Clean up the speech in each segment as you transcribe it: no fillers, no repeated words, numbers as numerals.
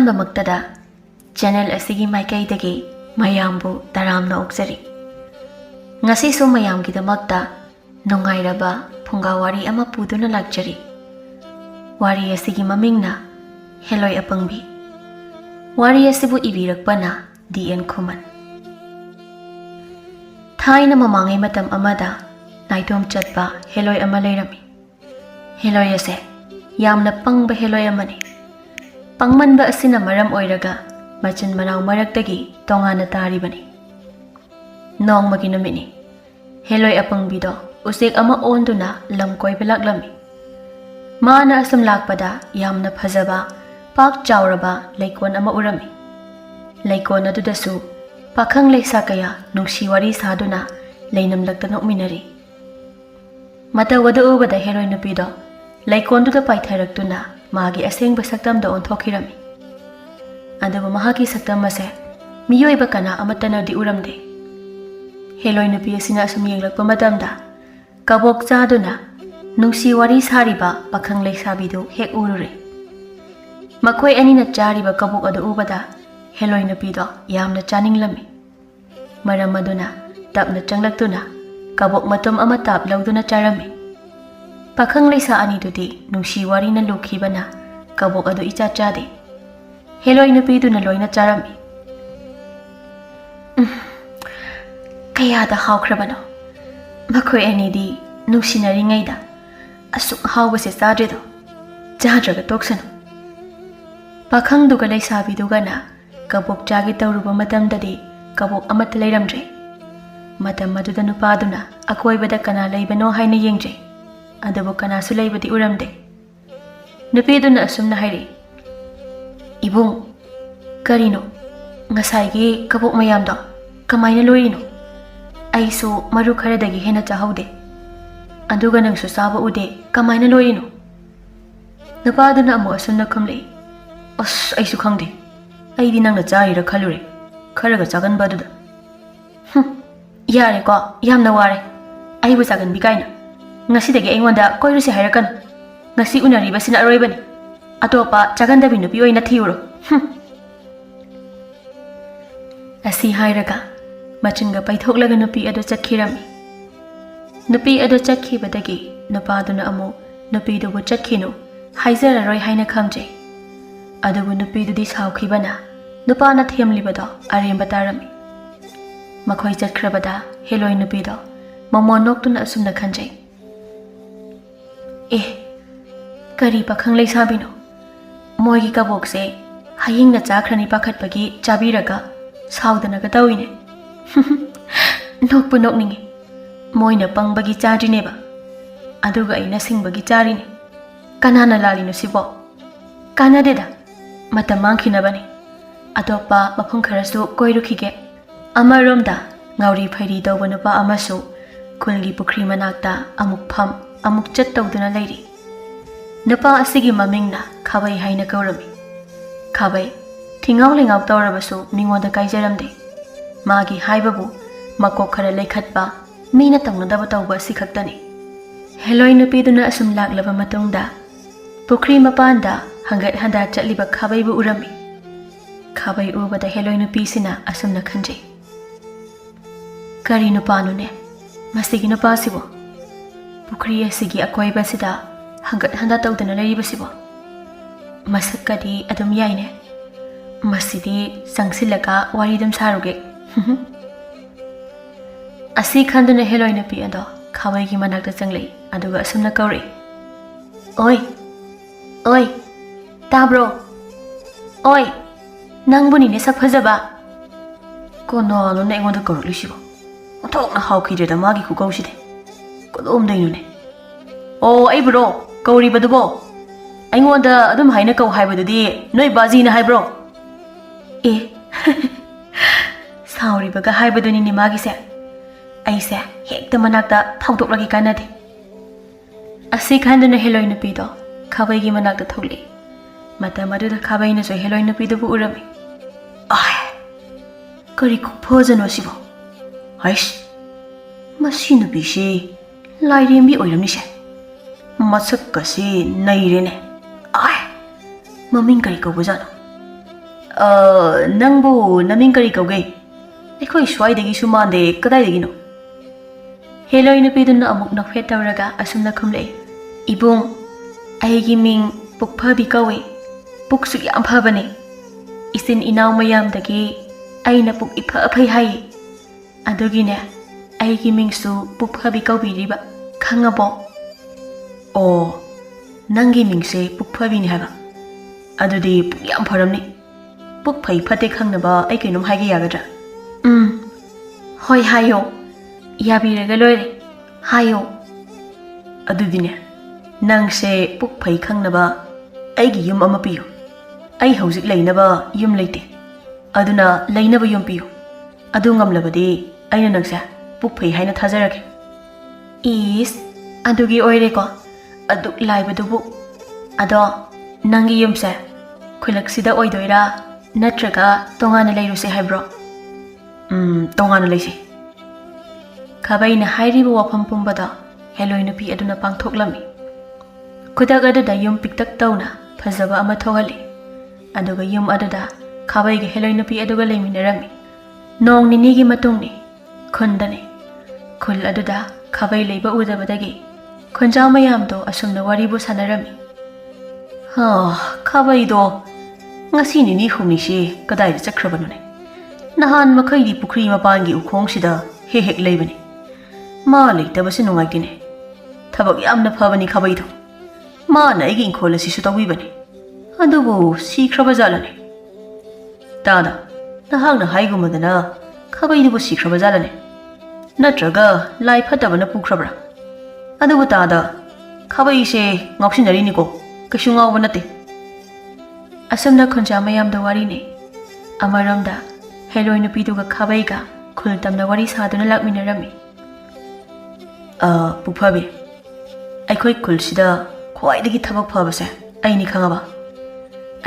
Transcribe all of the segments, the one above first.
ꯑꯍꯥꯟꯕꯃꯛꯇꯗ channel ꯑꯁꯤꯒꯤ ꯃꯥꯏꯀꯩꯗꯒꯤ ꯃꯌꯥꯝꯕꯨ ꯇꯔꯥꯝꯅ ꯑꯣꯛꯆꯔꯤ꯫ ꯉꯁꯤꯁꯨ ꯃꯌꯥꯝꯒꯤꯗꯃꯛꯇ ꯅꯨꯡꯉꯥꯏꯔꯕ ꯐꯨꯡꯒꯥ ꯋꯥꯔꯤ ꯑꯃ ꯄꯨꯗꯨꯅ ꯂꯥꯛꯆꯔꯤ꯫ ꯋꯥꯔꯤ ꯑꯁꯤꯒꯤ ꯃꯃꯤꯡꯅ ꯍꯦꯂꯣꯏ ꯑꯄꯪꯕꯤ꯫ ꯋꯥꯔꯤ ꯑꯁꯤꯕꯨ ꯏꯕꯤꯔꯛꯄꯅ D.N. Khuman꯫ ꯊꯥꯏꯅ ꯃꯃꯥꯡꯉꯩ ꯃꯇꯝ ꯑꯃꯗ ꯅꯥꯏꯇꯣꯝ ꯆꯠꯄ ꯍꯦꯂꯣꯏ ꯑꯃ ꯂꯩꯔꯝꯃꯤ꯫ ꯍꯦꯂꯣꯏ ꯑꯁꯦ ꯌꯥꯝꯅ ꯄꯪꯕ ꯍꯦꯂꯣꯏ ꯑꯃꯅꯤ꯫ ꯄꯪꯃꯟꯕ ꯑꯁꯤꯅ ꯃꯔꯝ ꯑꯣꯏꯔꯒ ꯃꯆꯤꯟ ꯃꯅꯥꯎ ꯃꯔꯛꯇꯒꯤ ꯇꯣꯉꯥꯟꯅ ꯇꯥꯔꯤꯕꯅꯤ꯫ ꯅꯣꯡꯃꯒꯤ ꯅꯨꯃꯤꯠꯅꯤ꯫ ꯍꯦꯂꯣꯏ ꯑꯄꯪꯕꯤꯗꯣ ꯎꯆꯦꯛ ꯑꯃ ꯑꯣꯟꯗꯨꯅ ꯂꯝ ꯀꯣꯏꯕ ꯂꯥꯛꯂꯝꯃꯤ꯫ ꯃꯥꯅ ꯑꯁꯨꯝ ꯂꯥꯛꯄꯗ ꯌꯥꯝꯅ ꯐꯖꯕ ꯄꯥꯛ ꯆꯥꯎꯔꯕ ꯂꯩꯀꯣꯜ ꯑꯃ ꯎꯔꯝꯃꯤ꯫ ꯂꯩꯀꯣꯜ ꯑꯗꯨꯗꯁꯨ ꯄꯥꯈꯪ ꯂꯩꯁꯥ ꯀꯌꯥ ꯅꯨꯡꯁꯤ ꯋꯥꯔꯤ ꯁꯥꯗꯨꯅ ꯂꯩꯅꯝꯂꯛꯇ ꯅꯣꯛꯃꯤꯟꯅꯔꯤ꯫ ꯃꯇꯧ ꯑꯗꯨ ꯎꯕꯗ ꯍꯦꯂꯣꯏ ꯅꯨꯄꯤꯗꯣ ꯂꯩꯀꯣꯜꯗꯨꯗ ꯄꯥꯏꯊꯔꯛꯇꯨꯅ ꯃꯥꯒꯤ ꯑꯁꯦꯡꯕ ꯁꯛꯇꯝꯗ ꯑꯣꯟꯊꯣꯛꯈꯤꯔꯝꯃꯤ꯫ ꯑꯗꯨꯕꯨ ꯃꯍꯥꯛꯀꯤ ꯁꯛꯇꯝ ꯑꯁꯦ ꯃꯤꯑꯣꯏꯕ ꯀꯅꯥ ꯑꯃꯠꯇꯅꯗꯤ ꯎꯔꯝꯗꯦ꯫ ꯍꯦꯂꯣꯏ ꯅꯨꯄꯤ ꯑꯁꯤꯅ ꯑꯁꯨꯝ ꯌꯦꯡꯂꯛꯄ ꯃꯇꯝꯗ ꯀꯕꯣꯛ ꯆꯥꯗꯨꯅ ꯅꯨꯡꯁꯤ ꯋꯥꯔꯤ ꯁꯥꯔꯤꯕ ꯄꯥꯈꯪ ꯂꯩꯁꯥꯕꯤꯗꯨ ꯍꯦꯛ ꯎꯔꯨꯔꯦ꯫ ꯃꯈꯣꯏ ꯑꯅꯤꯅ ꯆꯥꯔꯤꯕ ꯀꯕꯣꯛ ꯑꯗꯨ ꯎꯕꯗ ꯍꯦꯂꯣꯏ ꯅꯨꯄꯤꯗꯣ ꯌꯥꯝꯅ ꯆꯥꯅꯤꯡꯂꯝꯃꯤ꯫ ꯃꯔꯝ ꯑꯗꯨꯅ ꯇꯞꯅ ꯆꯪꯂꯛꯇꯨꯅ ꯀꯕꯣꯛ ꯃꯇꯨꯝ ꯑꯃ ꯇꯥꯞ ꯂꯧꯗꯨꯅ ꯆꯥꯔꯝꯃꯤ꯫ ꯄꯥꯈꯪ ꯂꯩꯁꯥ ꯑꯅꯤꯗꯨꯗꯤ ꯅꯨꯡꯁꯤ ꯋꯥꯔꯤꯅ ꯂꯨꯈꯤꯕꯅ ꯀꯕꯣꯛ ꯑꯗꯨ ꯏꯆꯥ ꯆꯥꯗꯦ꯫ ꯍꯦꯂꯣꯏ ꯅꯨꯄꯤꯗꯨꯅ ꯂꯣꯏꯅ ꯆꯥꯔꯝꯃꯤ꯫ ꯀꯌꯥꯗ ꯍꯥꯎꯈ꯭ꯔꯕꯅꯣ! ꯃꯈꯣꯏ ꯑꯅꯤꯗꯤ ꯅꯨꯡꯁꯤꯅꯔꯤꯉꯩꯗ ꯑꯁꯨꯛ ꯍꯥꯎꯕꯁꯦ ꯆꯥꯗ꯭ꯔꯤꯗꯣ! ꯆꯥꯗ꯭ꯔꯒ ꯇꯣꯛꯁꯅꯨ꯫ ꯄꯥꯈꯪꯗꯨꯒ ꯂꯩꯁꯥꯕꯤꯗꯨꯒꯅ ꯀꯕꯣꯛ ꯆꯥꯒꯦ ꯇꯧꯔꯨꯕ ꯃꯇꯝꯗꯗꯤ ꯀꯕꯣꯛ ꯑꯃꯠꯇ ꯂꯩꯔꯝꯗ꯭ꯔꯦ꯫ ꯃꯇꯝ ꯑꯗꯨꯗ ꯅꯨꯄꯥꯗꯨꯅ ꯑꯀꯣꯏꯕꯗ ꯀꯅꯥ ꯂꯩꯕꯅꯣ ꯍꯥꯏꯅ ꯌꯦꯡꯖꯩ꯫ ꯑꯗꯨꯕꯨ ꯀꯅꯥꯁꯨ ꯂꯩꯕꯗꯤ ꯎꯔꯝꯗꯦ꯫ ꯅꯨꯄꯤꯗꯨꯅ ꯑꯁꯨꯝꯅ ꯍꯥꯏꯔꯛꯏ, "ꯏꯕꯨꯡ, ꯀꯔꯤꯅꯣ ꯉꯁꯥꯏꯒꯤ ꯀꯕꯣꯛ ꯃꯌꯥꯝꯗꯣ ꯀꯃꯥꯏꯅ ꯂꯣꯏꯔꯤꯅꯣ? ꯑꯩꯁꯨ ꯃꯔꯨ ꯈꯔꯗꯒꯤ ꯍꯦꯟꯅ ꯆꯥꯍꯧꯗꯦ꯫ ꯑꯗꯨꯒ ꯅꯪꯁꯨ ꯆꯥꯕ ꯎꯗꯦ, ꯀꯃꯥꯏꯅ ꯂꯣꯏꯔꯤꯅꯣ?" ꯅꯨꯄꯥꯗꯨꯅ ꯑꯃꯨꯛ ꯑꯁꯨꯝꯅ ꯈꯨꯝꯂꯛꯏ, "ꯑꯁ, ꯑꯩꯁꯨ ꯈꯪꯗꯦ꯫ ꯑꯩꯗꯤ ꯅꯪꯅ ꯆꯥꯔꯤꯔ ꯈꯜꯂꯨꯔꯦ, ꯈꯔꯒ ꯆꯥꯒꯟꯕ ꯑꯗꯨꯗ." "ꯌꯥꯔꯦꯀꯣ, ꯌꯥꯝꯅ ꯋꯥꯔꯦ꯫ ꯑꯩꯕꯨ ꯆꯥꯒꯟꯕꯤ ꯀꯥꯏꯅ ꯉꯁꯤꯗꯒꯤ ꯑꯩꯉꯣꯟꯗ ꯀꯣꯏꯔꯨꯁꯦ ꯍꯥꯏꯔꯛꯀꯅꯨ꯫ ꯉꯁꯤ ꯎꯅꯔꯤꯕꯁꯤꯅ ꯑꯔꯣꯏꯕꯅꯤ꯫ ꯑꯇꯣꯞꯄ ꯆꯥꯒꯟꯗꯕꯤ ꯅꯨꯄꯤ ꯑꯣꯏꯅ ꯊꯤꯌꯨꯔꯣ." ꯑꯁꯤ ꯍꯥꯏꯔꯒ ꯃꯆꯤꯟꯒ ꯄꯩꯊꯣꯛꯂꯒ ꯅꯨꯄꯤ ꯑꯗꯨ ꯆꯠꯈꯤꯔꯝꯃꯤ꯫ ꯅꯨꯄꯤ ꯑꯗꯨ ꯆꯠꯈꯤꯕꯗꯒꯤ ꯅꯨꯄꯥꯗꯨꯅ ꯑꯃꯨꯛ ꯅꯨꯄꯤꯗꯨꯕꯨ ꯆꯠꯈꯤꯅꯨ ꯍꯥꯏꯖꯔꯔꯣꯏ ꯍꯥꯏꯅ ꯈꯝꯖꯩ꯫ ꯑꯗꯨꯕꯨ ꯅꯨꯄꯤꯗꯨꯗꯤ ꯁꯥꯎꯈꯤꯕꯅ ꯅꯨꯄꯥꯅ ꯊꯦꯝꯂꯤꯕꯗꯣ ꯑꯔꯦꯝꯕ ꯇꯥꯔꯝꯃꯤ꯫ ꯃꯈꯣꯏ ꯆꯠꯈ꯭ꯔꯕꯗ ꯍꯦꯂꯣꯏ ꯅꯨꯄꯤꯗꯣ ꯃꯃꯣꯟ ꯅꯣꯛꯇꯨꯅ ꯑꯁꯨꯝꯅ ꯈꯟꯖꯩ, ꯀꯔꯤ ꯄꯥꯈꯪ ꯂꯩꯁꯥꯕꯤꯅꯣ! ꯃꯣꯏꯒꯤ ꯀꯕꯣꯛꯁꯦ ꯍꯌꯤꯡꯅ ꯆꯥꯈ꯭ꯔꯅꯤ ꯄꯥꯈꯠꯄꯒꯤ ꯆꯥꯕꯤꯔꯒ ꯁꯥꯎꯗꯅꯒ ꯇꯧꯏꯅꯦ꯫ ꯅꯣꯛꯄꯨ ꯅꯣꯛꯅꯤꯡꯉꯤ꯫ ꯃꯣꯏꯅ ꯄꯪꯕꯒꯤ ꯆꯥꯗ꯭ꯔꯤꯅꯦꯕ, ꯑꯗꯨꯒ ꯑꯩꯅ ꯁꯤꯡꯕꯒꯤ ꯆꯥꯔꯤꯅꯦ꯫ ꯀꯅꯥꯅ ꯂꯥꯜꯂꯤꯅꯣ ꯁꯤꯕꯣ? ꯀꯥꯟꯅꯗꯦꯗ, ꯃꯇꯝ ꯃꯥꯡꯈꯤꯅꯕꯅꯤ꯫ ꯑꯇꯣꯞꯄ ꯃꯐꯝ ꯈꯔꯁꯨ ꯀꯣꯏꯔꯨꯈꯤꯒꯦ." ꯑꯃꯔꯣꯝꯗ ꯉꯥꯎꯔꯤ ꯐꯩꯔꯤ ꯇꯧꯕ ꯅꯨꯄꯥ ꯑꯃꯁꯨ ꯈꯨꯜꯒꯤ ꯄꯨꯈ꯭ꯔꯤ ꯃꯅꯥꯛꯇ ꯑꯃꯨꯛ ꯐꯝ ꯑꯃꯨꯛ ꯆꯠ ꯇꯧꯗꯨꯅ ꯂꯩꯔꯤ꯫ ꯅꯨꯄꯥ ꯑꯁꯤꯒꯤ ꯃꯃꯤꯡꯅ ꯈꯥꯕꯩ ꯍꯥꯏꯅ ꯀꯧꯔꯝꯃꯤ꯫ ꯈꯥꯕꯩ ꯊꯤꯉꯥꯎ ꯂꯩꯉꯥꯎ ꯇꯧꯔꯕꯁꯨ ꯃꯤꯉꯣꯟꯗ ꯀꯥꯏꯖꯔꯝꯗꯦ꯫ ꯃꯥꯒꯤ ꯍꯥꯏꯕꯕꯨ ꯃꯀꯣꯛ ꯈꯔ ꯂꯩꯈꯠꯄ, ꯃꯤꯅ ꯇꯧꯅꯗꯕ ꯇꯧꯕ ꯑꯁꯤ ꯈꯛꯇꯅꯤ꯫ ꯍꯦꯂꯣꯏ ꯅꯨꯄꯤꯗꯨꯅ ꯑꯁꯨꯝ ꯂꯥꯛꯂꯕ ꯃꯇꯨꯡꯗ ꯄꯨꯈ꯭ꯔꯤ ꯃꯄꯥꯟꯗ ꯍꯪꯒꯠ ꯍꯟꯗꯥ ꯆꯠꯂꯤꯕ ꯈꯥꯕꯩꯕꯨ ꯎꯔꯝꯃꯤ꯫ ꯈꯥꯕꯩ ꯎꯕꯗ ꯍꯦꯂꯣꯏ ꯅꯨꯄꯤꯁꯤꯅ ꯑꯁꯨꯝꯅ ꯈꯟꯖꯩ, "ꯀꯔꯤ ꯅꯨꯄꯥꯅꯣꯅꯦ ꯃꯁꯤꯒꯤ ꯅꯨꯄꯥꯁꯤꯕꯣ? ꯄꯨꯈ꯭ꯔꯤ ꯑꯁꯤꯒꯤ ꯑꯀꯣꯏꯕꯁꯤꯗ ꯍꯪꯒꯠ ꯍꯟꯗꯥ ꯇꯧꯗꯨꯅ ꯂꯩꯔꯤꯕꯁꯤꯕꯣ? ꯃꯁꯛꯀꯗꯤ ꯑꯗꯨꯝ ꯌꯥꯏꯅꯦ꯫ ꯃꯁꯤꯗꯤ ꯆꯪꯁꯤꯜꯂꯒ ꯋꯥꯔꯤ ꯑꯗꯨꯝ ꯁꯥꯔꯨꯒꯦ." ꯑꯁꯤ ꯈꯟꯗꯨꯅ ꯍꯦꯂꯣꯏ ꯅꯨꯄꯤ ꯑꯗꯣ ꯈꯥꯕꯩꯒꯤ ꯃꯅꯥꯛꯇ ꯆꯪꯂꯛꯏ꯫ ꯑꯗꯨꯒ ꯑꯁꯨꯝꯅ ꯀꯧꯔꯛꯏ, "ꯑꯣꯏ, ꯑꯣꯏ, ꯇꯥꯕ꯭ꯔꯣ? ꯑꯣꯏ, ꯅꯪꯕꯨꯅꯤꯅꯦ ꯁꯛ ꯐꯖꯕ." ꯀꯅꯥꯅꯣꯅꯦ ꯑꯩꯉꯣꯟꯗ ꯀꯧꯔꯛꯂꯤꯁꯤꯕꯣ? ꯑꯣꯟꯊꯣꯛꯅ ꯍꯥꯎꯈꯤꯗ꯭ꯔꯦꯗ ꯃꯥꯒꯤ ꯈꯨꯀꯧꯁꯤꯗꯤ꯫ ꯀꯗꯣꯝꯗꯩꯅꯣꯅꯦ? "ꯑꯣ, ꯑꯩꯕꯨꯔꯣ ꯀꯧꯔꯤꯕꯗꯨꯕꯣ? ꯑꯩꯉꯣꯟꯗ ꯑꯗꯨꯝ ꯍꯥꯏꯅ ꯀꯧ ꯍꯥꯏꯕꯗꯨꯗꯤ ꯅꯣꯏ ꯕꯥꯖꯤꯅ ꯍꯥꯏꯕ꯭ꯔꯣ?" ꯁꯥꯎꯔꯤꯕꯒ ꯍꯥꯏꯕꯗꯨꯅꯤꯅꯦ ꯃꯥꯒꯤꯁꯦ꯫ ꯑꯩꯁꯦ ꯍꯦꯛꯇ ꯃꯅꯥꯛꯇ ꯐꯥꯎꯗꯣꯛꯂꯒꯦ ꯀꯥꯟꯅꯗꯦ꯫ ꯑꯁꯤ ꯈꯟꯗꯨꯅ ꯍꯦꯂꯣꯏ ꯅꯨꯄꯤꯗꯣ ꯈꯥꯕꯩꯒꯤ ꯃꯅꯥꯛꯇ ꯊꯣꯛꯂꯛꯏ꯫ ꯃꯇꯝ ꯑꯗꯨꯗ ꯈꯥꯕꯩꯅꯁꯨ ꯍꯦꯂꯣꯏ ꯅꯨꯄꯤꯗꯨꯕꯨ ꯎꯔꯝꯃꯤ꯫ "ꯀꯔꯤ ꯈꯨꯐꯖꯅꯣ ꯁꯤꯕꯣ! ꯍꯩꯁ, ꯃꯁꯤ ꯅꯨꯄꯤꯁꯤ ꯂꯥꯏꯔꯦꯝꯕꯤ ꯑꯣꯏꯔꯝꯅꯤꯁꯦ꯫ ꯃꯁꯛꯀꯁꯤ ꯅꯩꯔꯦꯅꯦ꯫ ꯃꯃꯤꯡ ꯀꯔꯤ ꯀꯧꯕꯖꯥꯠꯅꯣ? Nangbu naming kari kauge. Akhoi swai su mande kadai degi no. Helloi nupiduna amuk nokfet tawraga asumna khumlei. Ibung aigi ming pukphabi kawe. Puksuk yam phabane. Isin inaw mayam dagi aina puk ipha aphai hai. Adugine aigi mingsu pukphabi kaubiriba khangabo. Oh, nangi mingse pukphabi ni haba. Adudi puk yam pharamni. Pukphai phate khangnaba ai kainom haige yagadra. Hoi hayo. Yabiraga loire. Hayo. Adudine nangse pukphai khangnaba aigi yum ama piyo. Ai hauzik leinaba yum leite. Aduna leinaba yum piyo. Adu ngamlabadi aina nangse pukphai haina thajarage. Is adugi oire ko aduk laibadubu. Ado nangi yumse khulaksida oidoira natraga tongana leiruse haibro. Tongana leise. Khabaina hairiba wafam pumbada Helloi nupi aduna pangthoklami. Kudak adada yum piktak tauna phajaba ama thohali. Aduga yum adada khabai ge Helloi nupi aduga leiminarami. Nong nini gi matungni khundane. Khul aduda khabai leiba udabadagi khunjaw mayamdo asumna wari bu sanarami. Khabai do ngasi nini humni shi kadai chakrabanune. Nahan makhaidi pukri mapangi ukhong sida hek leibani. Ma leitabase nungaitine. Thabak yamna phabani khabai do. Ma na igi inkhol asi su tawibani. Adubu sikraba jalane. Tada nahangna haigumadana khabai dubu sikraba jalane. Natraga lai phatabana pukrabra. Adubu tada khabai se ngausinari niko kashu ngawba nate. Asumna khunja mayamda wari ne. Amaramda Helloi nupiduga khabai ga khul tamna wari saduna lakminarami. Pukphabi aikhoi khulsida khwaidagi thabak phabase aini khangaba.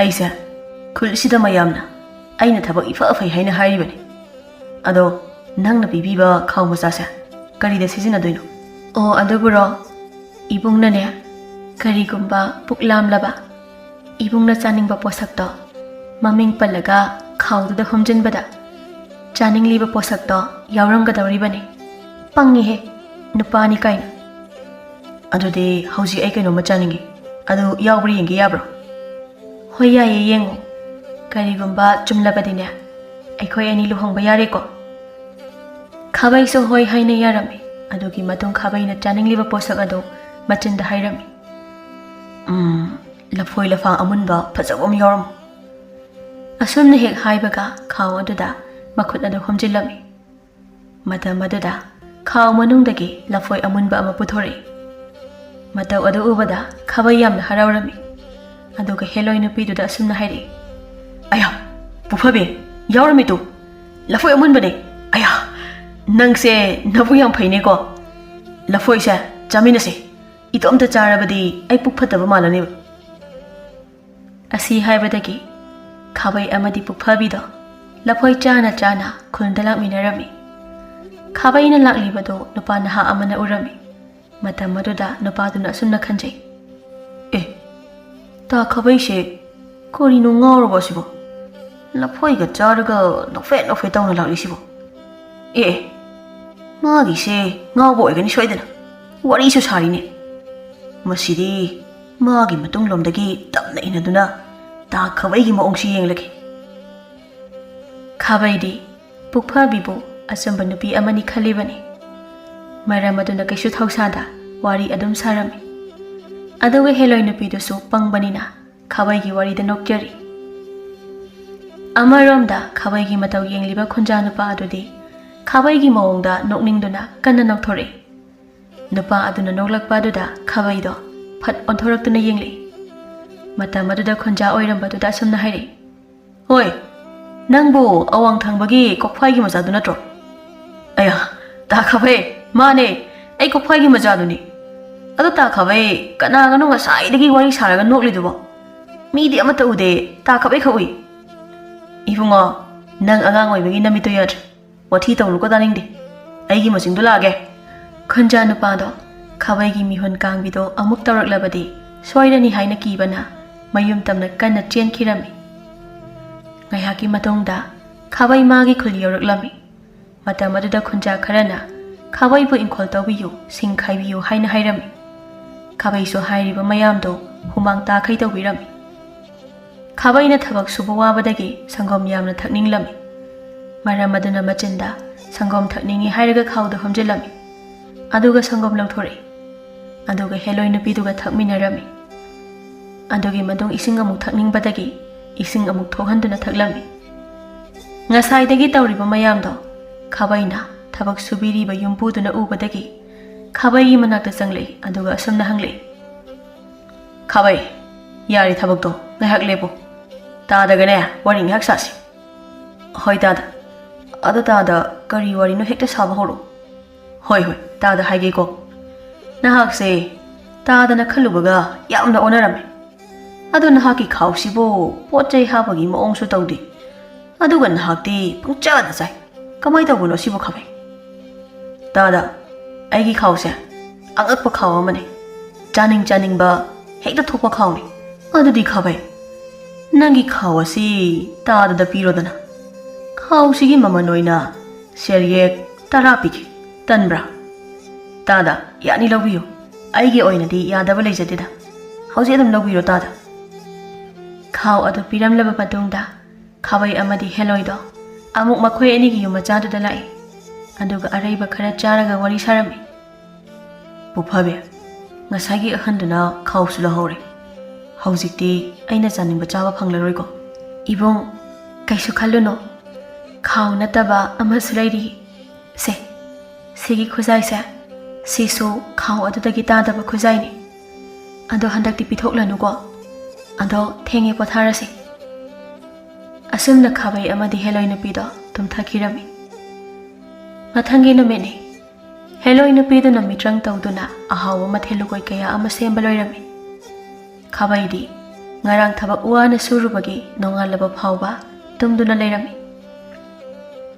Aisa khulsida mayamna aina thabak ifa afai haina hairibani. Ado nangna bibiba khawma sasa karida sizina doino. O aduburo ibungna ne karigumba puklam laba ibungna chaningba posakto maming palaga khawduda humjinbada chaning liba posakto yawramgadawribani. Pangi he nupani kaina. Adude hauji ai kaino machaningi. Adu yawbri yengi yabro. Hoya ye yengo. Karigumba chumlabadine. Aikhoi ani luhongba yare ko. Khabai so hoi haina yarami. Adugi matung khabai na chaning liba posak adu machinda hairami. Lafoi lafang amunba phajawam yaram. Asumna hek haibaga khaw aduda makhut adu humjilami. Matam aduda khaw manungdagi lafoi amunba ama puthore. Mataw adu ubada khabai yamna harawrami. Aduga Helloi nupiduda asumna hairi. Aya, pukphabi yawrami tu lafoi amunba ne. Aya, nangse nabu yam phaine ko. Lafoi se chaminase. Itomta charabadi ai pukphataba malane. Asi haibadagi khabai amadi pukphabi do lafoi chana chana khundalak minarami. Khabai na laklibado nupa naha amana urami. Matam maduda nupaduna asumna khanjai. Ta khabai se kori no ngawrabo sibo. Lafoi ga charaga nofet tawna lakli sibo. Magi se ngawbo oigani soidana. Wari su sarine. Masidi magi matung lomdagi tamna inaduna ta khabai gi maongsi yenglaki. Khabai di pukphabibu asamba nupi amani khalibani. Maram aduna kaisu thausada wari adum sarami. Aduga Helloi nupidusu pangbanina khabai gi wari da nokjari. Amaromda khabai gi mataw yengliba khunja nupa adudi khabai gi maongda nokningduna kanna nokthore. Nupa aduna noklakpa aduda khabai do phat onthoraktuna yengli. Matam aduda khunja oirambaduna asumna hairi. Hoi, nangbu awang thangbagi kokphai gi maja duna tro. Aya, ta khabai mane ai kokphai gi maja duni. Adu ta khabai kana ganu ngasai dagi wari saraga nokli dubo. Mi di amata ude ta khabai khawi. Ibungo nang angang oibagi namito yat. Wathi tawlu ko daningdi. Ai gi masing dulage. Khunja nupado khabai gi mihon kangbido amuk tawraklabadi soirani haina kibana mayum tamna kanna chen khirami. Ngayhaki matungda khabai magi khul yoraklami. Matam aduda khunja kharana khabai bu inkhol tawbiyu sing khaibiyu haina hairami. Khabai so hairiba mayamdo humang ta khai tawbirami. Khabai na thabak suba wabadagi sangom yamna thakninglami. Maram aduna machinda sangom thakningi hairaga khawda homjilami. Aduga sangom lauthore. Aduga Helloi nupiduga thakminarami. Adugi madung ising amuk thakningbadagi ising amuk thohanduna thaklami. Ngasaidagi tawriba mayamdo Khabaina thabak subiriba yumpuduna ubadagi Khabai manakta changle aduga asumna hangle. Khabai yari thabakto ngahak lebo. Tadagane wari ngahak sasi. Hoi tada. Adu tada kari wari no hekta saba horo. Hoi tada haige ko. Nahak se tada na khalubaga yamna onarame. Adu nahaki khawsibo pochai habagi maong su tawdi. Aduga nahakti pungchada sai. Kamai tawbuno sibo Khabai. Tada aigi khawse angakpa khaw amane. Chaning ba hekta thokpa khawni. Adudi Khabai. Nangi khaw asi tada da pirodana. Khawsigi maman oina seryek tarapiki tanbra. Tada yani lawbiyo. Aigi oinadi yadaba leijadida. Hausi adam lawbiro tada. Khaw adu piramlaba matungda Khabai amadi Helloi do amuk makhoi anigi yum machaduda lai. Aduga araiba khara charaga wari sarami. Buphabe ngasagi ahanduna khawsu lahore. Haujikti aina janingba chawa phanglaroi ko. Ibong kaisu khalluno. Khaw nataba amas lairi. Se sigi khuzai se sisu khaw adudagi tadaba khuzai ni. Ado handakti pithoklanu ko. Ado thenge potharasi. Asumna Khabai amadi Helloi nupido tumthakirami. Mathangi numeni Helloi nupido na mitrang tawduna ahawa mathelugoi kaya ama semba loirami. Khabai di ngarang thabak uwana surubagi nongalaba phawba tumduna leirami.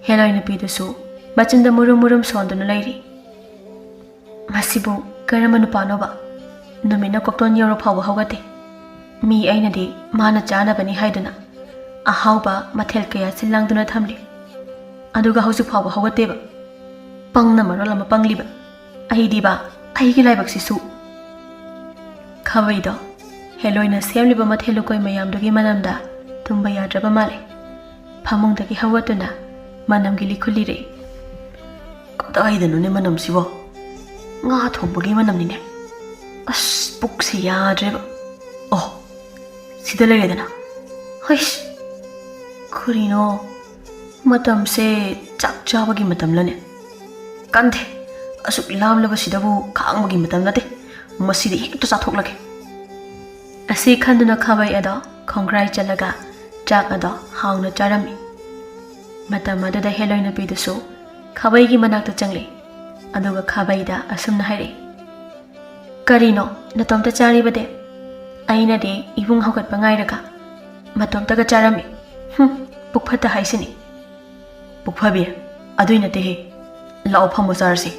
Helloi nupido su machinda murum sonduna leiri. Masibu karama nupanoba numina kokton yoro phawba hawgate. Mi ainadi mana chanabani haiduna ahauba mathel kaya silangduna thamli. Aduga hausu phawba hawgateba. Pangna marola mapangliba. Ahidiba aigi laibak sisu. Khabai do Helloi na semliba mathelukoi mayamdugi manamda tumba yadraba male. Phamungdagi hawatuna manamgi likhulire. Kadaidanu ne manam sibo. Nga thombagi manamni ne. As pukse yadreba. Oh sida leredana. Hoish Kurino matam se chak chabagi matam lane. Kante asuk lamlaba sidabu khangmagi matam nate. Masidi hekta chathoklage. Asi khanduna Khabai ado khongrai chalaga chak ado hauna charami. Matam aduda Helloi nupidusu Khabai gi manakta changle. Aduga Khabai da asumna haire. Karino natomta charibade. Aina de ibung haukat pangairaga. Matomta ga charami. Pukphata haisini. Pukphabe aduina tehe. Lao phamu charsi.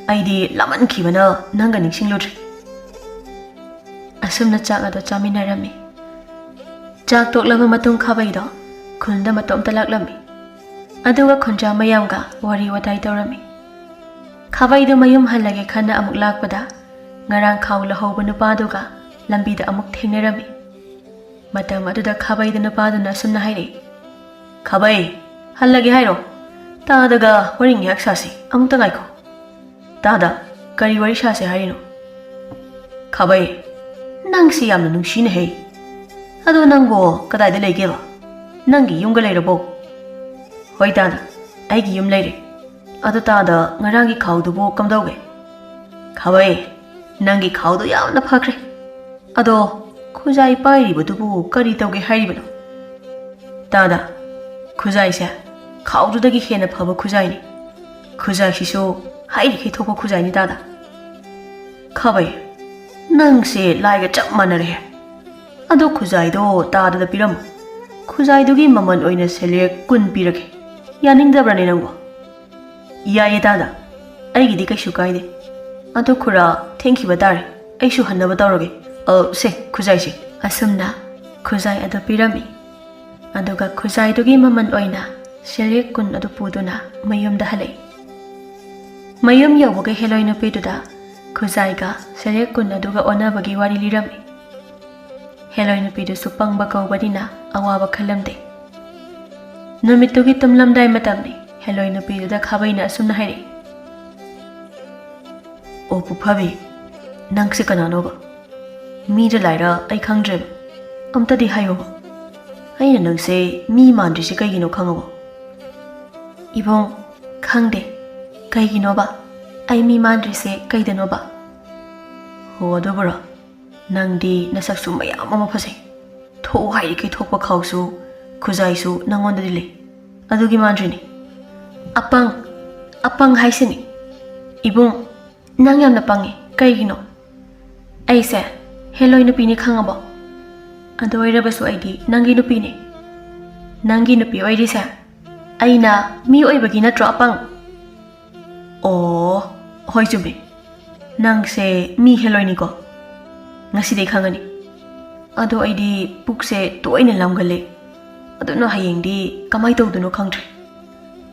Aidi laman khibana nanga ningsingludri. Asumna chak ado chaminarami. Chak toklaba matung Khabai do khunda matomta laklami. Aduga khunja mayamga wari watai tawrami. Khabai do mayum halage khana amuk lakpada ngarang khaw lahawba nupaduga lambida amuk thengnarami. Matam aduda Khabai da nupaduna sumna haire. Khabai hallage hairo. Tadaga wari ngyak sasi amukta ngaiko. Tada kari wari sasi harino. Khabai nangsi yamna nungsina hei. Ado nangbo kadaida leigeba. Nangi yumga leirabo. Hoi tada aigi yum leire. Ado tada ngarangi khawdubo kamdauge. Khabai nangi khawdu yamna phakre. Ado khuzai pairibadubu kari tawge hairibano. Tada khuzai se khawdudagi hena phaba khuzai ni. Khuzai sisu hairi khi thokpa khuzai ni tada. Khabai nang se laiga chap manare. Ado khuzai do tada da piram. Khuzai dugi maman oina sele kun pirake. Yaningdabrani nangbo. Yaye tada aigi di kaisu kaide. Ado khura thank you batare. Aishu hannaba tawrage. Se khuzai se asumna khuzai ado pirami. ꯑꯗꯨꯒ ꯈꯨꯖꯥꯏꯗꯨꯒꯤ ꯃꯃꯜ ꯑꯣꯏꯅ ꯁꯦꯜꯌꯦꯛ 10 ꯑꯗꯨ ꯄꯨꯗꯨꯅ ꯃꯌꯨꯝꯗ ꯍꯜꯂꯛꯏ꯫ ꯃꯌꯨꯝ ꯌꯧꯕꯒ ꯍꯦꯂꯣꯏ ꯅꯨꯄꯤꯗꯨꯗ ꯈꯨꯖꯥꯏꯒ ꯁꯦꯜꯌꯦꯛ 10 ꯑꯗꯨꯒ ꯑꯣꯟꯅꯕꯒꯤ ꯋꯥꯔꯤ ꯂꯤꯔꯝꯃꯤ꯫ ꯍꯦꯂꯣꯏ ꯅꯨꯄꯤꯗꯨꯁꯨ ꯄꯪꯕ ꯀꯧꯕꯅꯤꯅ ꯑꯋꯥꯕ ꯈꯜꯂꯝꯗꯦ꯫ ꯅꯨꯃꯤꯠꯇꯨꯒꯤ ꯇꯨꯝꯂꯝꯗꯥꯏ ꯃꯇꯝꯅꯤ꯫ ꯍꯦꯂꯣꯏ ꯅꯨꯄꯤꯗꯨꯗ ꯈꯥꯕꯩꯅ ꯑꯁꯨꯝꯅ ꯍꯥꯏꯔꯛꯏ, "ꯑꯣ ꯄꯨꯐꯕꯤ, ꯅꯪꯁꯦ ꯀꯅꯥꯅꯣꯕ? ꯃꯤꯔ ꯂꯥꯏꯔ ꯑꯩ ꯈꯪꯗ꯭ꯔꯦꯕ, ꯑꯝꯇꯗꯤ ꯍꯥꯏꯌꯣꯕ꯫ ꯑꯩꯅ ꯅꯪꯁꯦ ꯃꯤ ꯃꯥꯟꯗ꯭ꯔꯤꯁꯦ ꯀꯩꯒꯤꯅꯣ ꯈꯪꯉꯕꯣ?" "ꯏꯕꯨꯡ, ꯈꯪꯗꯦ, ꯀꯩꯒꯤꯅꯣꯕ ꯑꯩ ꯃꯤ ꯃꯥꯟꯗ꯭ꯔꯤꯁꯦ ꯀꯩꯗꯅꯣꯕ?" "ꯍꯣ ꯑꯗꯨꯕꯨꯔꯣ, ꯅꯪꯗꯤ ꯅꯁꯛꯁꯨ ꯃꯌꯥꯝ ꯑꯃ ꯐꯖꯩ, ꯊꯣꯛꯎ ꯍꯥꯏꯔꯤꯈꯩ ꯊꯣꯛꯄ ꯈꯥꯎꯁꯨ ꯈꯨꯖꯥꯏꯁꯨ ꯅꯪꯉꯣꯟꯗꯗꯤ ꯂꯩ, ꯑꯗꯨꯒꯤ ꯃꯥꯟꯗ꯭ꯔꯤꯅꯤ." "ꯑꯄꯪ ꯍꯥꯏꯁꯤꯅꯤ꯫ ꯏꯕꯨꯡ, ꯅꯪ ꯌꯥꯝꯅ ꯄꯪꯉꯤ, ꯀꯩꯒꯤꯅꯣ? ꯑꯩꯁꯦ ꯍꯦꯂꯣꯏ ꯅꯨꯄꯤꯅꯤ ꯈꯪꯉꯕꯣ? ꯑꯗꯨ ꯑꯣꯏꯔꯕꯁꯨ ꯑꯩꯗꯤ ꯅꯪꯒꯤ ꯅꯨꯄꯤꯅꯤ꯫ ꯅꯪꯒꯤ ꯅꯨꯄꯤ ꯑꯣꯏꯔꯤꯁꯦ ꯑꯩꯅ ꯃꯤ ꯑꯣꯏꯕꯒꯤ ꯅꯠꯇ꯭ꯔꯣ ꯑꯄꯪ?" "ꯑꯣ, ꯍꯣꯏ ꯆꯨꯝꯃꯤ, ꯅꯪꯁꯦ ꯃꯤ ꯍꯦꯂꯣꯏꯅꯤꯀꯣ, ꯉꯁꯤꯗꯩ ꯈꯪꯉꯅꯤ꯫ ꯑꯗꯣ ꯑꯩꯗꯤ ꯄꯨꯛꯁꯦ ꯇꯣꯏꯅ ꯂꯥꯝꯒꯜꯂꯦ, ꯑꯗꯨꯅ ꯍꯌꯦꯡꯗꯤ ꯀꯃꯥꯏ ꯇꯧꯗꯣꯏꯅꯣ ꯈꯪꯗ꯭ꯔꯦ꯫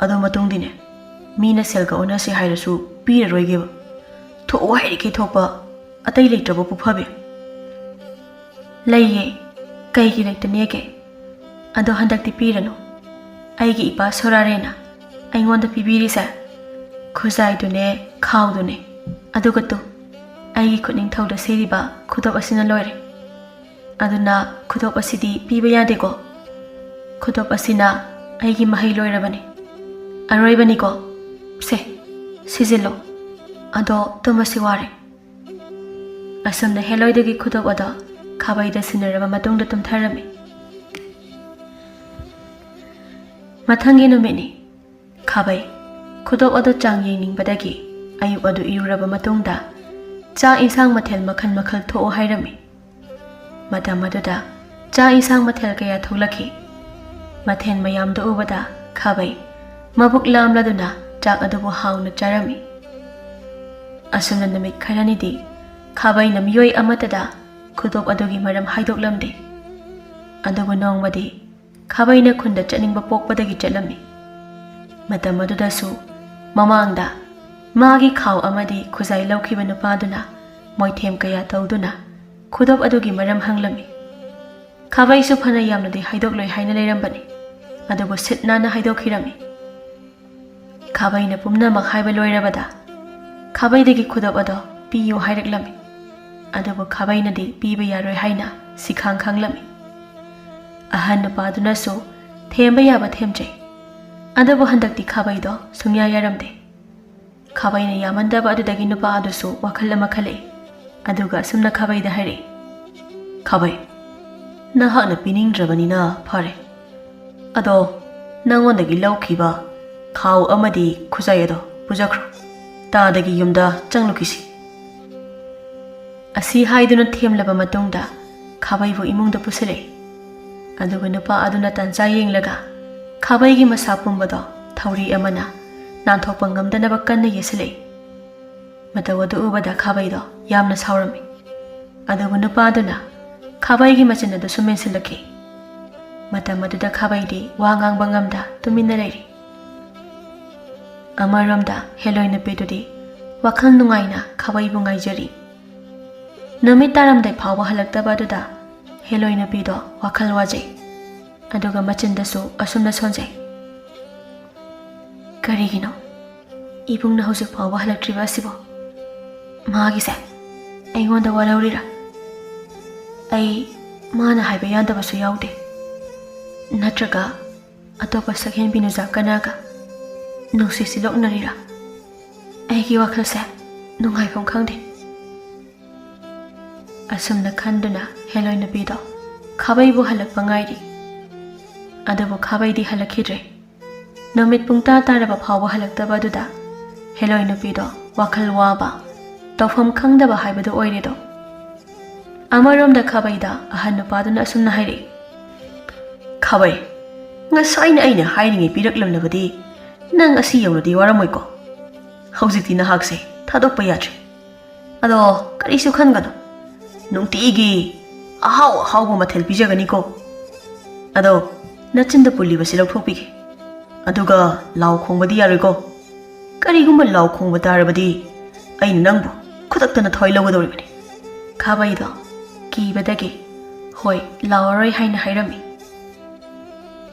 ꯑꯗꯣ ꯃꯇꯨꯡꯗꯤꯅꯦ, ꯃꯤꯅ ꯁꯦꯜꯒ ꯑꯣꯟꯅꯁꯦ ꯍꯥꯏꯔꯁꯨ ꯄꯤꯔꯔꯣꯏꯒꯦꯕ, ꯊꯣꯛꯎ ꯍꯥꯏꯔꯤꯈꯩ ꯊꯣꯛꯄ ꯑꯇꯩ ꯂꯩꯇ꯭ꯔꯕꯣ ꯄꯨꯐꯕꯤ?" "ꯂꯩꯌꯦ, ꯀꯩꯒꯤ ꯂꯩꯇꯅꯦꯒꯦ? ꯑꯗꯣ ꯍꯟꯗꯛꯇꯤ ꯄꯤꯔꯅꯨ꯫ ꯑꯩꯒꯤ ꯏꯄꯥ ꯁꯣꯔꯥꯔꯦꯅ ꯑꯩꯉꯣꯟꯗ ꯄꯤꯕꯤꯔꯤꯁꯦ ꯈꯨꯖꯥꯏꯗꯨꯅꯦ, ꯈꯥꯎꯗꯨꯅꯦ, ꯑꯗꯨꯒ ꯑꯩꯒꯤ ꯈꯨꯠꯅꯤꯡꯊꯧꯗ ꯁꯤꯔꯤꯕ ꯈꯨꯗꯣꯞ ꯑꯁꯤꯅ ꯂꯣꯏꯔꯦ꯫ ꯑꯗꯨꯅ ꯈꯨꯗꯣꯞ ꯑꯁꯤꯗꯤ ꯄꯤꯕ ꯌꯥꯗꯦꯀꯣ? ꯈꯨꯗꯣꯞ ꯑꯁꯤꯅ ꯑꯩꯒꯤ ꯃꯍꯩ ꯂꯣꯏꯔꯕꯅꯤ, ꯑꯔꯣꯏꯕꯅꯤꯀꯣ? ꯁꯦ, ꯁꯤꯖꯤꯜꯂꯣ, ꯑꯗꯣ ꯇꯨꯝꯃꯁꯤ ꯋꯥꯔꯦ." ꯑꯁꯨꯝꯅ ꯍꯦꯂꯣꯏꯗꯒꯤ ꯈꯨꯗꯣꯞ ꯑꯗꯣ ꯈꯥꯕꯩꯗ ꯁꯤꯟꯅꯔꯕ ꯃꯇꯨꯡꯗ ꯇꯨꯝꯊꯔꯝꯃꯤ꯫ ꯃꯊꯪꯒꯤ ꯅꯨꯃꯤꯠꯅꯤ꯫ ꯈꯥꯕꯩ ꯈꯨꯗꯣꯞ ꯑꯗꯨ ꯆꯥꯡ ꯌꯦꯡꯅꯤꯡꯕꯗꯒꯤ ꯑꯌꯨꯛ ꯑꯗꯨ ꯏꯔꯨꯔꯕ ꯃꯇꯨꯡꯗ ꯆꯥꯛ ꯏꯟꯁꯥꯡ ꯃꯊꯦꯜ ꯃꯈꯜ ꯃꯈꯜ ꯊꯣꯛꯎ ꯍꯥꯏꯔꯝꯃꯤ꯫ ꯃꯇꯝ ꯑꯗꯨꯗ ꯆꯥꯛ ꯏꯟꯁꯥꯡ ꯃꯊꯦꯜ ꯀꯌꯥ ꯊꯣꯛꯂꯛꯈꯤ꯫ ꯃꯊꯦꯜ ꯃꯌꯥꯝꯗꯨ ꯎꯕꯗ ꯈꯥꯕꯩ ꯃꯕꯨꯛ ꯂꯥꯝꯂꯗꯨꯅ ꯆꯥꯛ ꯑꯗꯨꯕꯨ ꯍꯥꯎꯅ ꯆꯥꯔꯝꯃꯤ꯫ ꯑꯁꯨꯝꯅ ꯅꯨꯃꯤꯠ ꯈꯔꯅꯤꯗꯤ ꯈꯥꯕꯩꯅ ꯃꯤꯑꯣꯏ ꯑꯃꯠꯇꯗ ꯈꯨꯗꯣꯞ ꯑꯗꯨꯒꯤ ꯃꯔꯝ ꯍꯥꯏꯗꯣꯛꯂꯝꯗꯦ꯫ ꯑꯗꯨꯕꯨ ꯅꯣꯡꯃꯗꯤ ꯈꯥꯕꯩꯅ ꯈꯨꯟꯗ ꯆꯠꯅꯤꯡꯕ ꯄꯣꯛꯄꯗꯒꯤ ꯆꯠꯂꯝꯃꯤ꯫ ꯃꯇꯝ ꯑꯗꯨꯗꯁꯨ ꯃꯃꯥꯡꯗ ꯃꯥꯒꯤ ꯈꯥꯎ ꯑꯃꯗꯤ ꯈꯨꯖꯥꯏ ꯂꯧꯈꯤꯕ ꯅꯨꯄꯥꯗꯨꯅ ꯃꯣꯏꯊꯦꯝ ꯀꯌꯥ ꯇꯧꯗꯨꯅ ꯈꯨꯗꯣꯞ ꯑꯗꯨꯒꯤ ꯃꯔꯝ ꯍꯪꯂꯝꯃꯤ꯫ ꯈꯥꯕꯩꯁꯨ ꯐꯅ ꯌꯥꯝꯅꯗꯤ ꯍꯥꯏꯗꯣꯛꯂꯣꯏ ꯍꯥꯏꯅ ꯂꯩꯔꯝꯕꯅꯤ, ꯑꯗꯨꯕꯨ ꯁꯤꯠ ꯅꯥꯟꯅ ꯍꯥꯏꯗꯣꯛꯈꯤꯔꯝꯃꯤ꯫ ꯈꯥꯕꯩꯅ ꯄꯨꯝꯅꯃꯛ ꯍꯥꯏꯕ ꯂꯣꯏꯔꯕꯗ ꯈꯥꯕꯩꯗꯒꯤ ꯈꯨꯗꯣꯞ ꯑꯗꯣ ꯄꯤꯌꯨ ꯍꯥꯏꯔꯛꯂꯝꯃꯤ꯫ ꯑꯗꯨꯕꯨ ꯈꯥꯕꯩꯅꯗꯤ ꯄꯤꯕ ꯌꯥꯔꯣꯏ ꯍꯥꯏꯅ ꯁꯤꯈꯥꯡ ꯈꯪꯂꯝꯃꯤ꯫ ꯑꯍꯟ ꯅꯨꯄꯥꯗꯨꯅꯁꯨ ꯊꯦꯝꯕ ꯌꯥꯕ ꯊꯦꯝꯖꯩ, ꯑꯗꯨꯕꯨ ꯍꯟꯗꯛꯇꯤ ꯈꯥꯕꯩꯗꯣ ꯁꯨꯡꯌꯥ ꯌꯥꯔꯝꯗꯦ꯫ ꯈꯥꯕꯩꯅ ꯌꯥꯃꯟꯗꯕ ꯑꯗꯨꯗꯒꯤ ꯅꯨꯄꯥ ꯑꯗꯨꯁꯨ ꯋꯥꯈꯜ ꯑꯃ ꯈꯜꯂꯛꯏ, ꯑꯗꯨꯒ ꯑꯁꯨꯝꯅ ꯈꯥꯕꯩꯗ ꯍꯥꯏꯔꯛꯏ, "ꯈꯥꯕꯩ, ꯅꯍꯥꯛꯅ ꯄꯤꯅꯤꯡꯗ꯭ꯔꯕꯅꯤꯅ ꯐꯔꯦ, ꯑꯗꯣ ꯅꯪꯉꯣꯟꯗꯒꯤ ꯂꯧꯈꯤꯕ ꯈꯥꯎ ꯑꯃꯗꯤ ꯈꯨꯖꯥꯏ ꯑꯗꯣ ꯄꯨꯖꯈ꯭ꯔꯣ, ꯇꯥꯗꯒꯤ ꯌꯨꯝꯗ ꯆꯪꯂꯨꯈꯤꯁꯤ." ꯑꯁꯤ ꯍꯥꯏꯗꯨꯅ ꯊꯦꯝꯂꯕ ꯃꯇꯨꯡꯗ ꯈꯥꯕꯩꯕꯨ ꯏꯃꯨꯡꯗ ꯄꯨꯁꯤꯜꯂꯛꯏ꯫ ꯑꯗꯨꯒ ꯅꯨꯄꯥ ꯑꯗꯨꯅ ꯇꯥꯟꯖꯥ ꯌꯦꯡꯂꯒ ꯈꯥꯕꯩꯒꯤ ꯃꯁꯥ ꯄꯨꯝꯕꯗꯣ ꯊꯧꯔꯤ ꯑꯃꯅ ꯅꯥꯟꯊꯣꯛꯄ ꯉꯝꯗꯅꯕ ꯀꯟꯅ ꯌꯦꯠꯁꯤꯜꯂꯛꯏ꯫ ꯃꯇꯧ ꯑꯗꯨ ꯎꯕꯗ ꯈꯥꯕꯩꯗꯣ ꯌꯥꯝꯅ ꯁꯥꯎꯔꯝꯃꯤ꯫ ꯑꯗꯨꯕꯨ ꯅꯨꯄꯥꯗꯨꯅ ꯈꯥꯕꯩꯒꯤ ꯃꯆꯤꯟ ꯑꯗꯨꯁꯨ ꯃꯦꯟꯁꯤꯜꯂꯛꯈꯤ꯫ ꯃꯇꯝ ꯑꯗꯨꯗ ꯈꯥꯕꯩꯗꯤ ꯋꯥ ꯉꯥꯡꯕ ꯉꯝꯗ ꯇꯨꯃꯤꯟꯅ ꯂꯩꯔꯤ꯫ ꯑꯃꯔꯣꯝꯗ ꯍꯦꯂꯣꯏ ꯅꯨꯄꯤꯗꯨꯗꯤ ꯋꯥꯈꯜ ꯅꯨꯡꯉꯥꯏꯅ ꯈꯥꯕꯩꯕꯨ ꯉꯥꯏꯖꯔꯤ꯫ ꯅꯨꯃꯤꯠ ꯇꯥꯔꯝꯗꯥꯏ ꯐꯥꯎꯕ ꯍꯜꯂꯛꯇꯕ ꯑꯗꯨꯗ ꯍꯦꯂꯣꯏ ꯅꯨꯄꯤꯗꯣ ꯋꯥꯈꯜ ꯋꯥꯖꯩ, ꯑꯗꯨꯒ ꯃꯆꯤꯟꯗꯁꯨ ꯑꯁꯨꯝꯅ ꯁꯣꯟꯖꯩ, "ꯀꯔꯤꯒꯤꯅꯣ ꯏꯕꯨꯡꯅ ꯍꯧꯖꯤꯛ ꯐꯥꯎꯕ ꯍꯜꯂꯛꯇ꯭ꯔꯤꯕ ꯑꯁꯤꯕꯣ? ꯃꯥꯒꯤꯁꯦ ꯑꯩꯉꯣꯟꯗ ꯋꯥꯔꯧꯔꯤꯔꯥ? ꯑꯩ ꯃꯥꯅ ꯍꯥꯏꯕ ꯌꯥꯗꯕꯁꯨ ꯌꯥꯎꯗꯦ, ꯅꯠꯇ꯭ꯔꯒ ꯑꯇꯣꯞꯄ ꯁꯛꯍꯦꯟꯕꯤ ꯅꯨꯖꯥ ꯀꯅꯥꯒ ꯅꯨꯡꯁꯤ ꯁꯤꯂꯣꯛꯅꯔꯤꯔꯥ? ꯑꯩꯒꯤ ꯋꯥꯈꯜꯁꯦ ꯅꯨꯡꯉꯥꯏꯐꯝ ꯈꯪꯗꯦ." ꯑꯁꯨꯝꯅ ꯈꯟꯗꯨꯅ ꯍꯦꯂꯣꯏ ꯅꯨꯄꯤꯗꯣ ꯈꯥꯕꯩꯕꯨ ꯍꯜꯂꯛꯄ ꯉꯥꯏꯔꯤ꯫ ꯑꯗꯨꯕꯨ ꯈꯥꯕꯩꯗꯤ ꯍꯜꯂꯛꯈꯤꯗ꯭ꯔꯦ꯫ ꯅꯨꯃꯤꯠ ꯄꯨꯡꯇꯥ ꯇꯥꯔꯕ ꯐꯥꯎꯕ ꯍꯜꯂꯛꯇꯕ ꯑꯗꯨꯗ ꯍꯦꯂꯣꯏ ꯅꯨꯄꯤꯗꯣ ꯋꯥꯈꯜ ꯋꯥꯕ, ꯇꯧꯐꯝ ꯈꯪꯗꯕ ꯍꯥꯏꯕꯗꯨ ꯑꯣꯏꯔꯦꯗꯣ꯫ ꯑꯃꯔꯣꯝꯗ ꯈꯥꯕꯩꯗ ꯑꯍꯟ ꯅꯨꯄꯥꯗꯨꯅ ꯑꯁꯨꯝꯅ ꯍꯥꯏꯔꯛꯏ, "ꯈꯥꯕꯩ, ꯉꯁꯥꯏꯅ ꯑꯩꯅ ꯍꯥꯏꯔꯤꯉꯩ ꯄꯤꯔꯛꯂꯝꯂꯕꯗꯤ ꯅꯪ ꯑꯁꯤ ꯌꯧꯅꯗꯤ ꯋꯥꯔꯝꯃꯣꯏꯀꯣ? ꯍꯧꯖꯤꯛꯇꯤ ꯅꯍꯥꯛꯁꯦ ꯊꯥꯗꯣꯛꯄ ꯌꯥꯗ꯭ꯔꯦ꯫ ꯑꯗꯣ ꯀꯔꯤꯁꯨ ꯈꯟꯒꯅꯨ, ꯅꯨꯡꯇꯤꯒꯤ ꯑꯍꯥꯎ ꯑꯍꯥꯎꯕ ꯃꯊꯦꯜ ꯄꯤꯖꯒꯅꯤꯀꯣ꯫ ꯑꯗꯣ Nachinda pulibasi lauthokpige. Aduga lau khongbadi yaroiko. Karigumba lau khongba tarabadi aina nangbu khudaktana thoi lawgadoribani. Khabaido kibadagi hoi lawaroi haina hairami.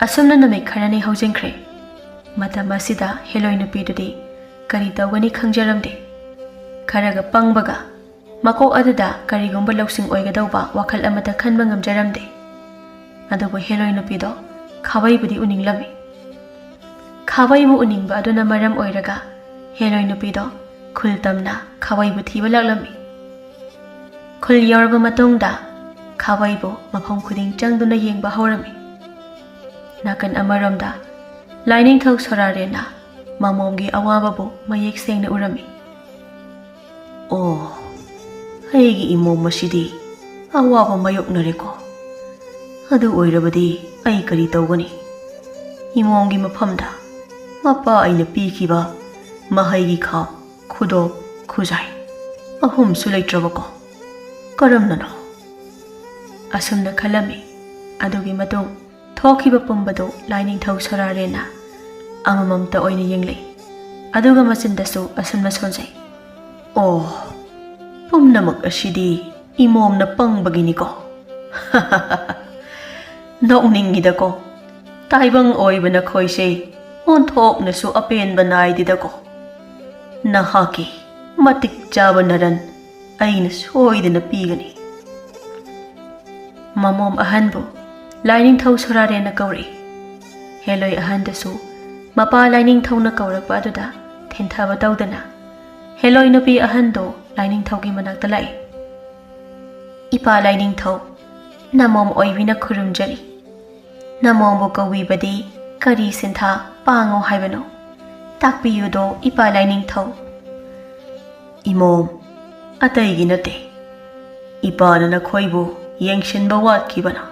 Asumna namik kharani haujinkre. Matam asida Helloi nupidudi kari tawgani khangjaramde. Kharaga pangbaga makok aduda karigumba lausing oigadauba wakhal amata khanba ngamjaramde. Adubu Helloi nupido khabaibudi uninglami. Khawaibu uningba aduna maram oiraga Helloi nupido khul tamna khawaibu thiba laklami. Khul yorba matungda khawaibu mafam khuding changduna yengba horami. Nakan amaromda laining thok sorarena mamomgi awababu mayek sengna urami. Oh, aigi imom masidi awaba mayoknareko. Adu oirabadi ai kari tawgani. Imomgi mafamda mapa aina pikiba mahaigi khaw khudo khujai ahum sulaitrabako karamnano asumna khalami adugi matung thokiba pumbado lining thau sararena amamamta oina yenglei aduga machindasu asumna sonjai oh pumnamak asidi imomna pangbagini ko nokningidako taibang oibana khoise on thok nasu apen banai didako nahaki matik chaba naran aina soidana pigani mamom ahanbu lining thau sararena kauri Helloi ahandasu mapa lining thau na kaurakpa aduda thenthaba tawdana Helloi nupi ahando lining thau gi manakta lai ipa lining thau namom oibina khurumjari namom bo kawibadi kari sintha pango haibano takpiyudo ipa lining thau imom atai gi nate ipa na khoibu yengshin ba wat kibana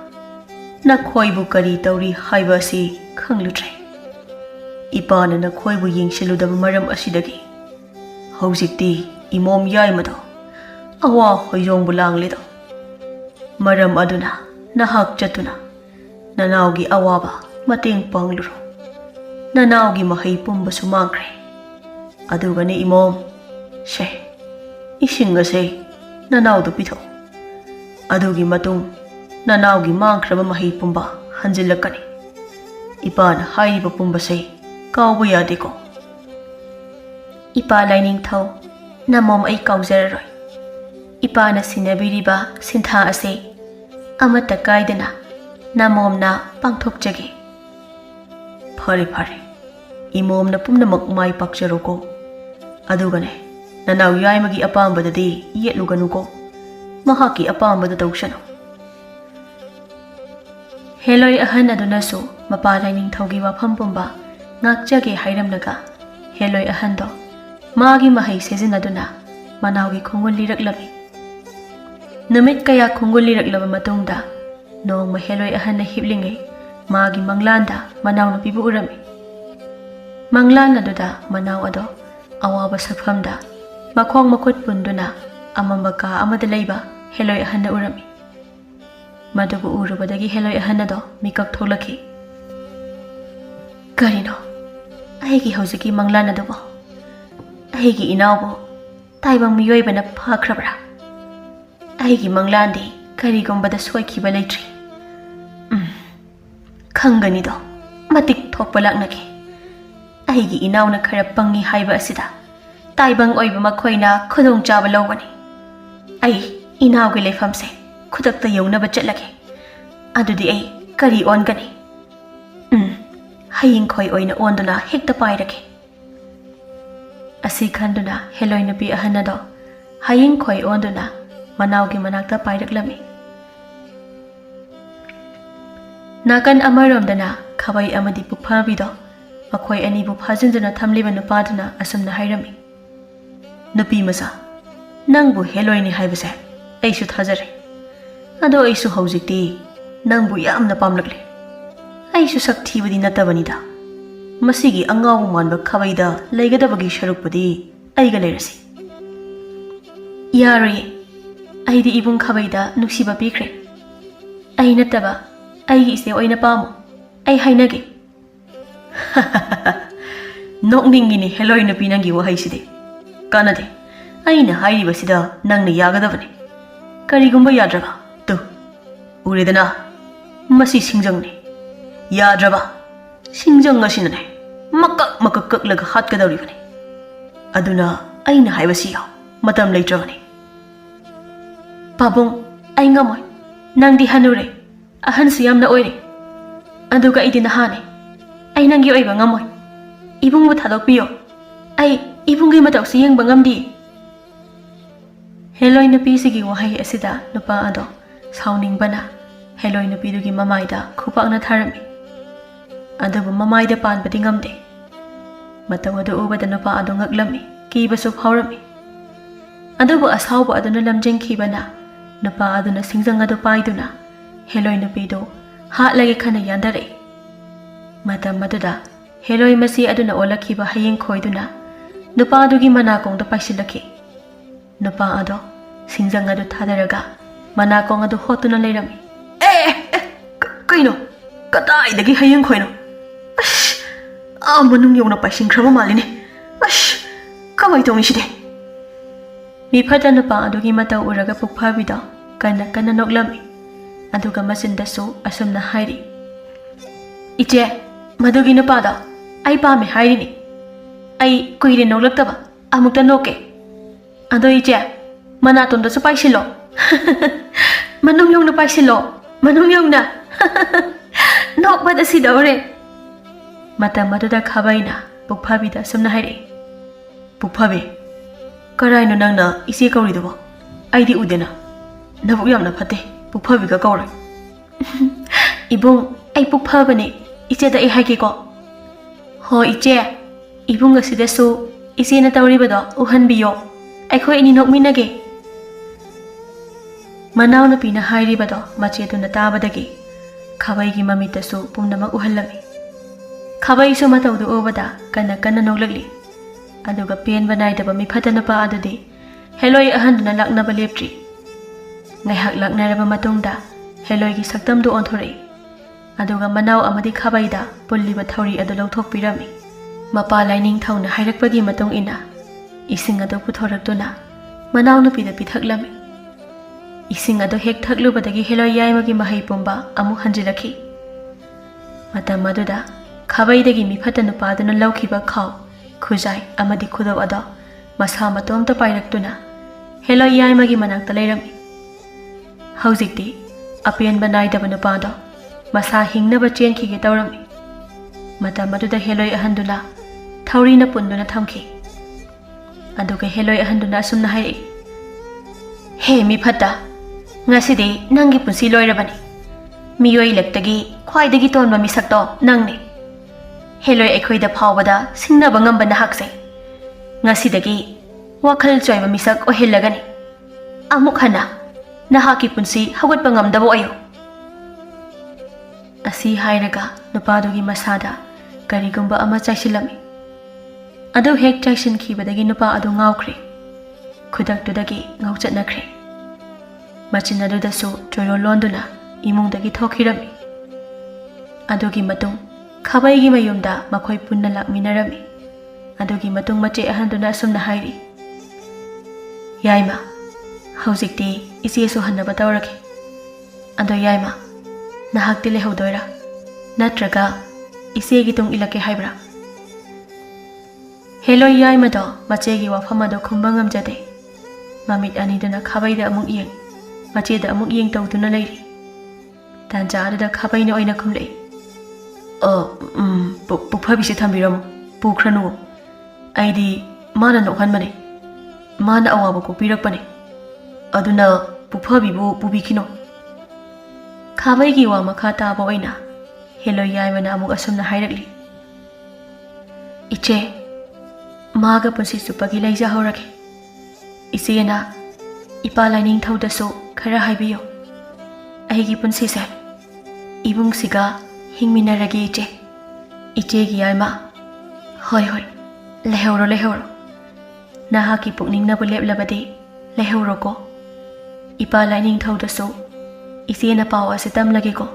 na khoibu kari tauri haiba si khanglutre ipa na khoibu yengshiluda maram asidagi haujikti imom yai mado awa hoyong bulang ledo maram aduna nahak chatuna nanaugi awaba mateng pangluro nanaugi mahai pumba sumangkre adugani imom she isinga se nanaudu pitho adugi matung nanaugi mangkraba mahai pumba hanjilakani ipana haiba pumba se kawba yadeko ipa lining thau namom ai kaujararoi ipana sinabiriba sintha ase amata kaidana namomna pangthokjage phare phare imomna pumnamak mai pakjaroko adugane nanau yaimagi apambadadi yetluganuko mahaki apambada tawshano Helloi ahan adunasu mapa lining thaugi wafam pumba ngakjage hairamnaga Helloi ahando magi mahai sejinaduna manaugi khungul liraklami namit kaya khungul liraklaba matungda nongma Helloi ahanna hiblingai magi manglanda manau nupibu urami manglan aduda manau ado awaba sakfamda makhong makhut punduna amamba ka amada leiba Helloi ahanna urami madubu urubadagi Helloi ahanna do mikak tholaki karino aigi haujiki manglan adubo aigi inaubo taibang miyoibana phakrabra aigi manglandi karigumbada soikhiba leitri khangani do matik thokpa laknaki aigi inauna khara pangi haiba asida taibang oiba makhoina khudong chaba lawani ai inaugi leifamse khudakta yaunaba chatlake adudi ai kari ongani haying khoi oina onduna hekta pairake asi khanduna Helloi nupi ahanado haying khoi onduna manaugi manakta pairaklami nakan amaromdana khabai amadi puphabido makhoi ani bu phajinduna thamliba nupaduna asumna hairami nupi masa nangbu Helloi ni haibase aisu thajare ado aisu haujikti nangbu yamna pamlakle aisu sakthibadi natabanida masigi angawu manba khabaida leigadabagi sharukpadi aiga leirasi yari aidi ibung khabaida nuksiba pikre ai nataba aigi ise oina pamu ai hainage nokningini Helloi nupi nangi wahai sidi kanade aina hairiba sida nangna yagadabani karigumba yadraba tu uredana masi singjangni yadraba singjang asinane makak kaklaga hatgadawribani aduna aina haibasi yaw matam leitrabani Pabong ai ngamoi nangdi hanure ahan siyamna oire aduga idi nahane ai nangi oiba ngamoi ibungbu thadokpiyo ai ibunggi matau siyeng bangamdi Helloi nupi sigi wahai asida nupa ado sauning bana Helloi nupi dugi mamaida khupakna tharami adubu mamaida pan badi ngamde matau adu ubada nupa ado ngaklami kibasu phawrami adubu asawbu aduna lamjeng khibana nupa aduna singjang adu paiduna Helloi nupi do hatlage khana yandare matam maduda Helloi masi aduna olakhiba hayeng khoiduna nupa adugi manakong do paisilaki nupa ado singjang adu thadaraga manakong adu hotuna leirami kaino kadaidagi hayeng khoino manung yongna paisingkhraba maline kamai tongishide Mifata nupa adugi matau uraga pukphabida kana noklami aduga masindasu asumna hairi Iche madugi nupada ai pame hairini ai kuire nolaktaba amukta noke ado iche manatonda su paisilo manung yongna paisilo manung yongna nokbada sidawre mata maduda khabaina pukphabida sumna hairi pukphabe Karaino nangna isi kauridubo aidi udena nabuk yamna phate pukphabiga kaure Ibung ai pukphabane iche da ai haiki ko ho iche ibung asidasu ise na tawribado uhanbiyo aikhoi ini nokminage Manaw na pina hairibado machetuna tabadagi khabaigi mamitasu pumnamak uhallami khabai su matawdu obada kana noklagli aduga pen banaidaba miphatana pa adudi Helloi ahanduna laknaba leptri ngaihak laknaraba matungda Helloi gi saktamdu onthorei aduga manaw amadi khabaida pulliba thauri adu lawthokpirami mapa laining thauna hairakpagi matung ina ising adu puthoraktuna manaw nupida pithaklami ising adu hek thaklubadagi Helloi yaimagi mahai pumba amu hanjilaki matam maduda khabaidagi miphatana paduna lawkhiba khaw khujai amadi khudau ada masa matomta pairaktuna Helloi yaimagi manakta leirami haujikti apian banaidaba nupada masa hingnaba chenkhige tawrami mata maduda Helloi ahanduna thaurina punduna thamki aduga Helloi ahanduna asumna hai he mi phata ngasidi nangi punsi loirabani miyoi lektagi khwaidagi tonba misakto nangni Helloi aikhoida phawbada singnaba ngamba nahakse ngasidagi wakhal choiba misak ohellagani amuk hana nahaki punsi hawatpa ngamdabo ayo asi hairaga nupadugi masada karigumba ama chaisilami adu hek chaisin khibadagi nupa adu ngawkhre khudaktudagi ngawchatnakre machin adudasu choiro londuna imungdagi thokhirami adugi matung khabaigi mayumda makhoi punna lakminarami adugi matung mache ahanduna asumna hairi yaima haujikti isesu hannaba tawrake ado yaima nahakti lehaudoira natraga isegi tung ilake haibra Helloi yaima do machegi wafamado khumbangam jade mamit aniduna khabaida amuk yeng macheda amuk yeng tawduna leiri tanja adada khabaina oina khumlei pukphabisi thambiramu pukhranu aidi mana nokhanbane mana awaba ko pirakpane aduna pukphabibu pubikhino khabaigi wa makha taba oina Helloi yaimana amuk asumna hairakli iche maga punsi supagi laija horake isena ipa lining thaudasu khara haibiyo aigi punsi se ibung siga hingminarage iche gi yaima hoi lehoro naha ki pukning na bulep labade lehoro ko ipa lining thaudasu isena pawa sitam lage ko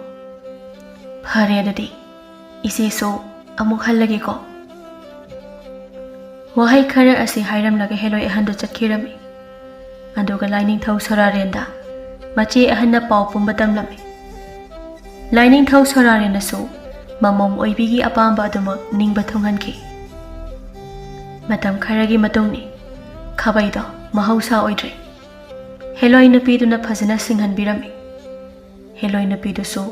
phare adadi Iseso amuk hallageko. Wahai khara asi hairamlaga Helloi ahandu chatkirami. Aduga Lainingthau Sorarenda mache ahanna pau pumba tamlami. Lainingthau Sorarendasu mamom oibigi apamba adumak ningba thunghanki. Matam kharagi matungni khabaido mahausa oidre. Helloi nupiduna phajana singhanbirami. Helloi nupidusu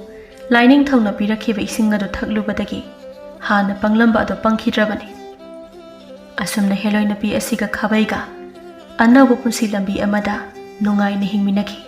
Lainingthau na pirakhiba ising adu thaklubadagi hana panglamba adu pangkhidrabani. Asumna Helloi nupi asiga khabaiga annabu punsi lambi amada nungai na hingminaki.